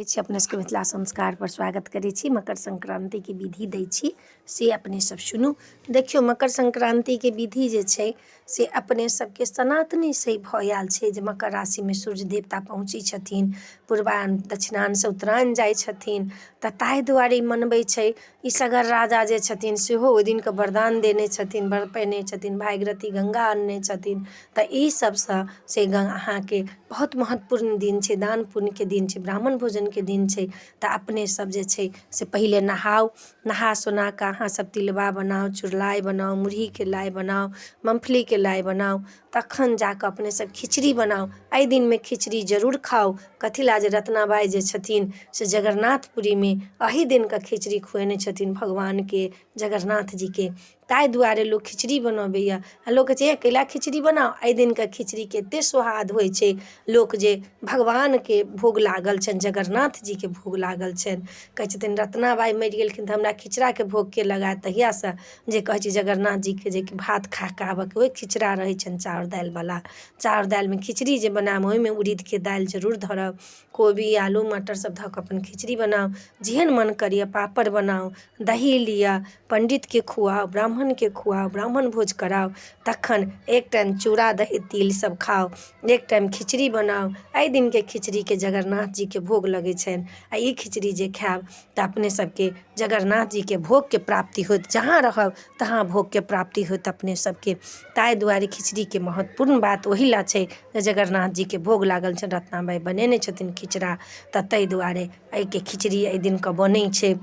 लागै छी अपने सबके मिथिला संस्कार पर स्वागत करै छी। मकर संक्रांति के विधि दै छी से अपने सब सुनू। देखियो मकर संक्रांति के विधि जे छै से अपने सबके सनातनी से भऽ आयल छै जे मकर राशि में सूर्य देवता पहुँची छथिन, पूर्वायन दक्षिणायन से उत्तरायण जाइ छथिन, तऽ ताहि दुआरे मनबै छै। ई सगर राजा जे छथिन सेहो ओहि दिन के वरदान देने छथिन, वर पेने छथिन, भागीरथी गंगा आनने छथिन। तऽ ई सबसँ से अहाँके बहुत महत्वपूर्ण दिन छै, दान पुण्य के दिन छै, ब्राह्मण भोजन के दिन छै। तऽ अपने सब जे छै से पहिले नहाउ, नहा सोना कऽ अहाँ सब तिलबा बनाउ, चुरलाइ बनाउ, मुरही के लाइ बनाउ, मूँगफली के लाइ बनाउ, तखन जाकऽ अपने सब खिचड़ी बनाउ। एहि दिन में खिचड़ी जरूर खाउ। कथी लए जे रत्नाबाई जे छथिन से जगन्नाथपुरी में एही दिन के खिचड़ी खुएने छथिन भगवान के, जगन्नाथ जी के। ताहि दुआरे लोक खिचड़ी बनबैया। लोक कहै छै कैला खिचड़ी बनाउ, एहि दिन के खिचड़ी के एते स्वाद होइ छै। लोक जे भगवान के भोग लागल छनि, जगन्नाथ जी के भोग लागल छनि, कहै छथिन रत्नाबाई मरि गेलखिन तऽ हमरा खिचड़ा के भोग के लगाएत। तहियासँ जे कहै छै जगन्नाथ जी के जे भात खा कऽ आबऽके ओहि खिचड़ा रहै छनि चाउर दालि वाला। चाउर दालि में खिचड़ी जे बनायब ओहिमे उड़ीद के दालि जरूर धरब, कोबी आलू मटर सब धऽ कऽ अपन खिचड़ी बनाउ। जेहन मन करैया पापड़ बनाउ, दही लिअ, पंडित के खुआउ, ब्राह्मण के खुआउ, ब्राह्मण भोज कराउ। तखन एक टाइम चूड़ा दही तिल सब खाउ, एक टाइम खिचड़ी बनाउ। एहि दिन के खिचड़ी के जगन्नाथ जी के भोग लगै छनि। आ ई खिचड़ी जे खायब तऽ अपने सबके जगन्नाथ जी के भोग के प्राप्ति होइत। जहाँ रहब तहाँ भोग के प्राप्ति होइत अपने सबके। ताहि दुआरे खिचड़ी के महत्वपूर्ण बात ओहि लए छै जे जगन्नाथ जी के भोग लागल छनि, रत्नाबाई बनेने छथिन खिचड़ा। तऽ ताहि दुआरे एहि के खिचड़ी एहि दिन के बनै छै।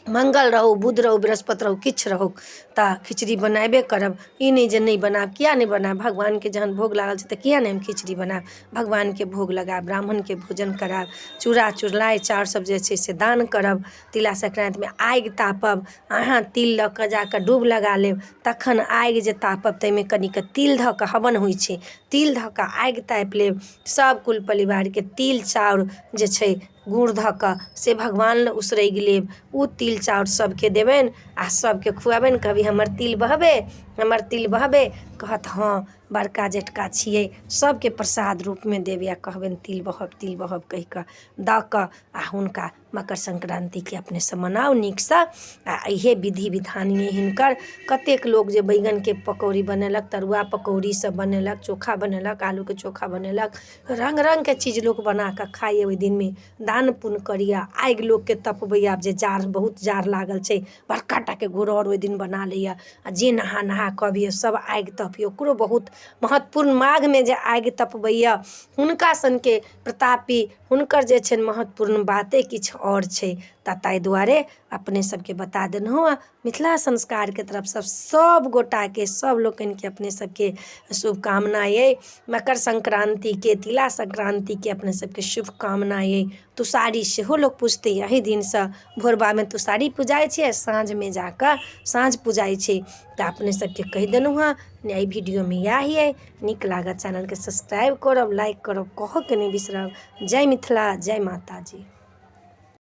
मंगल रहू, बुध रहू, बृहस्पति रहू, किछु रहू तऽ खिचड़ी बनाबे करब। ई नहि जे नहि बनायब, किया नहि बनायब? भगवान के जहन भोग लागल छै तऽ किया नहि हम खिचड़ी बनायब? भगवान के भोग लगायब, ब्राह्मण के भोजन करायब, चूड़ा चुरलाइ चाउर सब जे छै से दान करब। तिला संक्रांति में आगि तापब, अहाँ तिल लऽ कऽ जाकऽ डूब लगा लेब, तखन आगि जे तापब ताहिमे कनिक तिल धऽ कऽ हवन होइ छै, तिल धऽ कऽ आगि तापि लेब। सब कुल परिवार के तिल चाउर जे छै गुड़ धऽ कऽ से भगवान लए उसरगि लेब। ओ तिल चाउर सबके देबनि आ सबके खुआबनि। कहबै हमर तिल बहबे, हमर तिल बहबे, कहत हाँ बड़का जेठका छियै, सबके प्रसाद रूप में देब या कहबनि तिल बहब कहि कऽ दऽ कऽ आ हुनका मकर संक्रांति के अपने से मनाउ नीकसँ। आ इहे विधि विधान ये हिनकर। कतेक लोग जे बैगन के पकौड़ी बनेलक, तरुआ पकौड़ी सब बनेलक, चोखा बनेलक, आलू के चोखा बनेलक, रंग रंग के चीज लोक बना कऽ खाइए। ओहि दिन में दान पुण्य करिए। आगि लोक के तपबैया, आब जे जाड़ बहुत जाड़ लागल छै, बड़का टा के गोरौर ओहि दिन बना लैया। आ जे नहा नहा कऽ अबैया सब आगि तपियौ, ओकरो बहुत महत्वपूर्ण। माघ में जे आगि तपबैया हुनका सनके प्रतापी, हुनकर जे छनि महत्वपूर्ण बाते किछु और छै। तऽ ताहि दुआरे अपने सबके बता देलहुँ हँ। मिथिला संस्कार के तरफ सब गोटा के, सब लोकनि के अपने सबके शुभकामना ये। मकर संक्रांति के, तिला संक्रांति के अपने सबके शुभकामना ये। तुषारी सेहो लोक पूजतै एही दिनसँ। भोरबा में तुषारी पूजाइ छै, साँझ में जाकऽ साँझ पूजाइ छै। तऽ अपने सबके कहि देलहुँ हँ। एहि वीडियो में इएह ये। नीक लागत चैनल के सब्सक्राइब करब, लाइक करब, कहऽ के नहि बिसरब। जय मिथिला, जय माता जी।